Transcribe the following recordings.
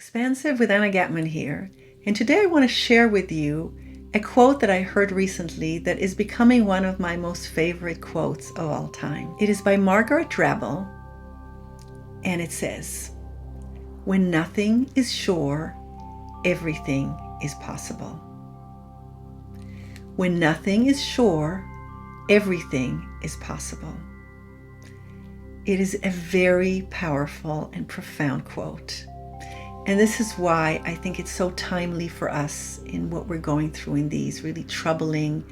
Expansive with Anna Gatman here, and today I want to share with you a quote that I heard recently that is becoming one of my most favorite quotes of all time. It is by Margaret Drabble, and it says, "When nothing is sure, everything is possible." When nothing is sure, everything is possible. It is a very powerful and profound quote. And this is why I think it's so timely for us in what we're going through in these really troubling,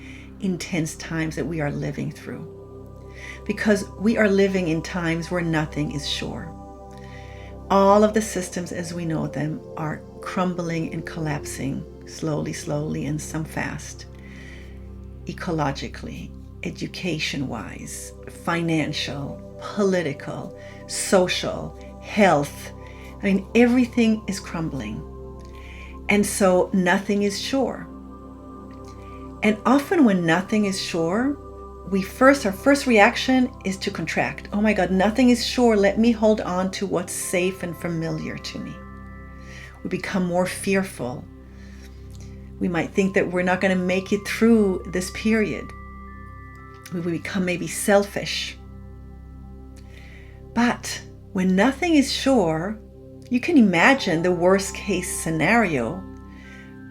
intense times that we are living through. Because we are living in times where nothing is sure. All of the systems as we know them are crumbling and collapsing slowly, and some fast. Ecologically, education-wise, financial, political, social, health. I mean, everything is crumbling. And so nothing is sure. And often when nothing is sure, our first reaction is to contract. Oh my God, nothing is sure. Let me hold on to what's safe and familiar to me. We become more fearful. We might think that we're not going to make it through this period. We become maybe selfish. But when nothing is sure, you can imagine the worst case scenario.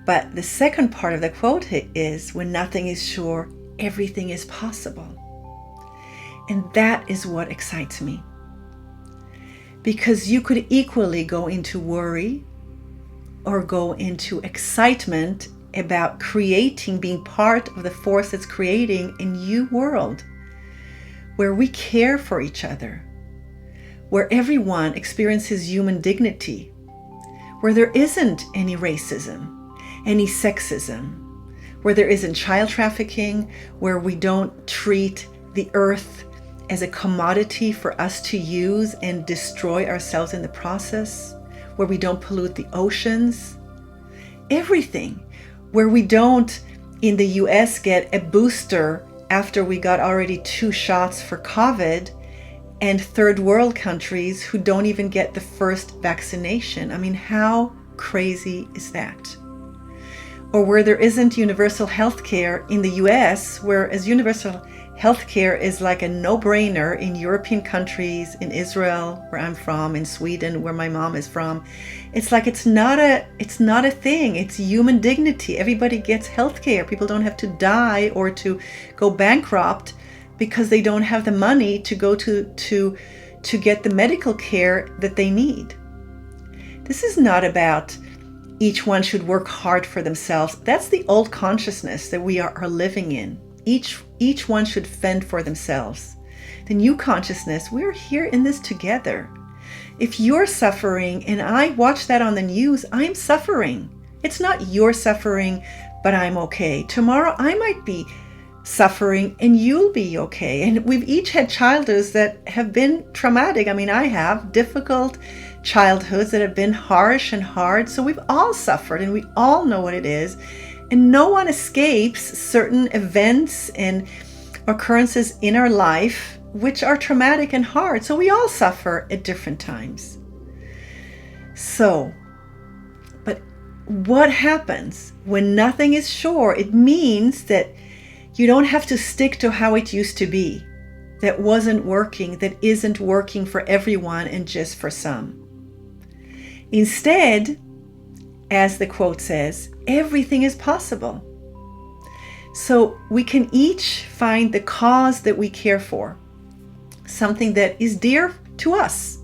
But the second part of the quote is, when nothing is sure, everything is possible. And that is what excites me. Because you could equally go into worry or go into excitement about being part of the force that's creating a new world where we care for each other, where everyone experiences human dignity, where there isn't any racism, any sexism, where there isn't child trafficking, where we don't treat the earth as a commodity for us to use and destroy ourselves in the process, where we don't pollute the oceans, everything, where we don't, in the US, get a booster after we got already 2 shots for COVID, and third world countries who don't even get the first vaccination. I mean, how crazy is that? Or where there isn't universal health care in the US, whereas universal health care is like a no-brainer in European countries, in Israel, where I'm from, in Sweden, where my mom is from. It's like it's not a thing. It's human dignity. Everybody gets health care. People don't have to die or to go bankrupt because they don't have the money to go to get the medical care that they need. This is not about each one should work hard for themselves. That's the old consciousness that we are living in. Each one should fend for themselves. The new consciousness, we're here in this together. If you're suffering and I watch that on the news, I'm suffering. It's not your suffering, but I'm okay. Tomorrow I might be suffering and you'll be okay. And we've each had childhoods that have been traumatic. I mean, I have difficult childhoods that have been harsh and hard. So we've all suffered and we all know what it is. And no one escapes certain events and occurrences in our life which are traumatic and hard. So we all suffer at different times. But what happens when nothing is sure? It means that you don't have to stick to how it used to be. That wasn't working, that isn't working for everyone and just for some. Instead, as the quote says, everything is possible. So we can each find the cause that we care for, something that is dear to us.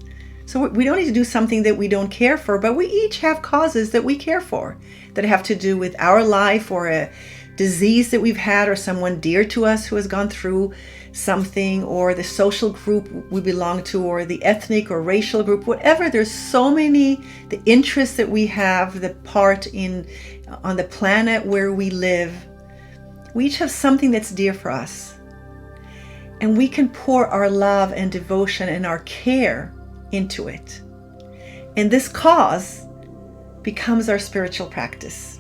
So we don't need to do something that we don't care for, but we each have causes that we care for that have to do with our life or a disease that we've had or someone dear to us who has gone through something, or the social group we belong to, or the ethnic or racial group, whatever. There's so many, the interests that we have, the part on the planet where we live. We each have something that's dear for us. And we can pour our love and devotion and our care into it. And this cause becomes our spiritual practice.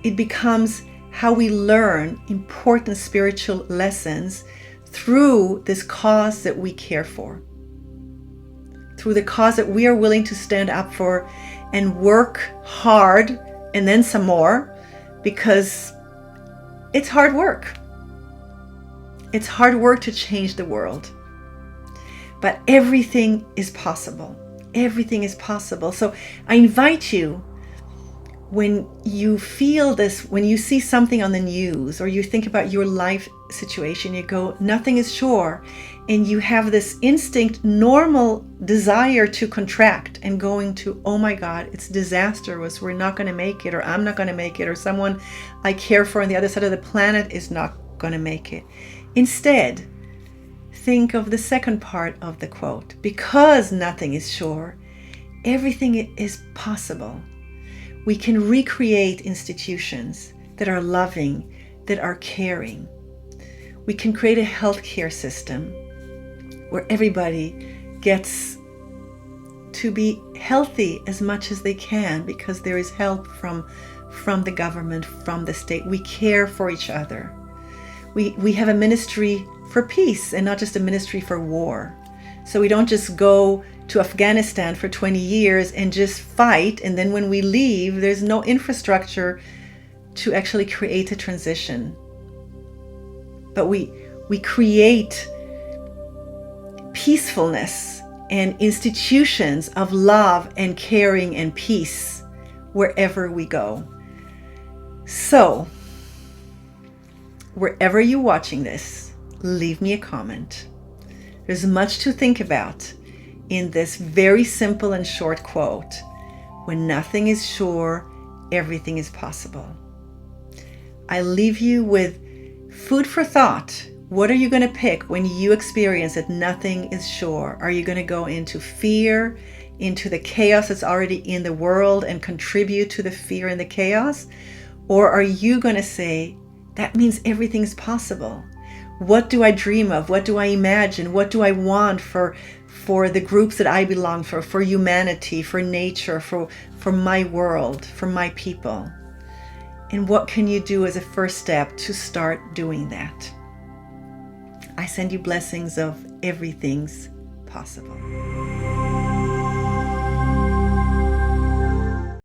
It becomes how we learn important spiritual lessons through this cause that we care for, through the cause that we are willing to stand up for and work hard and then some more, because it's hard work. It's hard work to change the world. But everything is possible. Everything is possible. So I invite you, when you feel this, when you see something on the news or you think about your life situation, you go, nothing is sure. And you have this instinct, normal desire to contract and going to, oh my God, it's disastrous. We're not going to make it, or I'm not going to make it, or someone I care for on the other side of the planet is not going to make it. Instead, think of the second part of the quote. Because nothing is sure, everything is possible. We can recreate institutions that are loving, that are caring. We can create a healthcare system where everybody gets to be healthy as much as they can, because there is help from the government, from the state. We care for each other. We have a ministry for peace and not just a ministry for war. So we don't just go to Afghanistan for 20 years and just fight, and then when we leave, there's no infrastructure to actually create a transition. But we create peacefulness and institutions of love and caring and peace wherever we go. So, wherever you're watching this, leave me a comment. There's much to think about in this very simple and short quote. When nothing is sure, everything is possible. I leave you with food for thought. What are you going to pick when you experience that nothing is sure? Are you going to go into fear, into the chaos that's already in the world and contribute to the fear and the chaos? Or are you going to say, that means everything's possible? What do I dream of? What do I imagine? What do I want for the groups that I belong for humanity, for nature, for my world, for my people? And what can you do as a first step to start doing that? I send you blessings of everything's possible.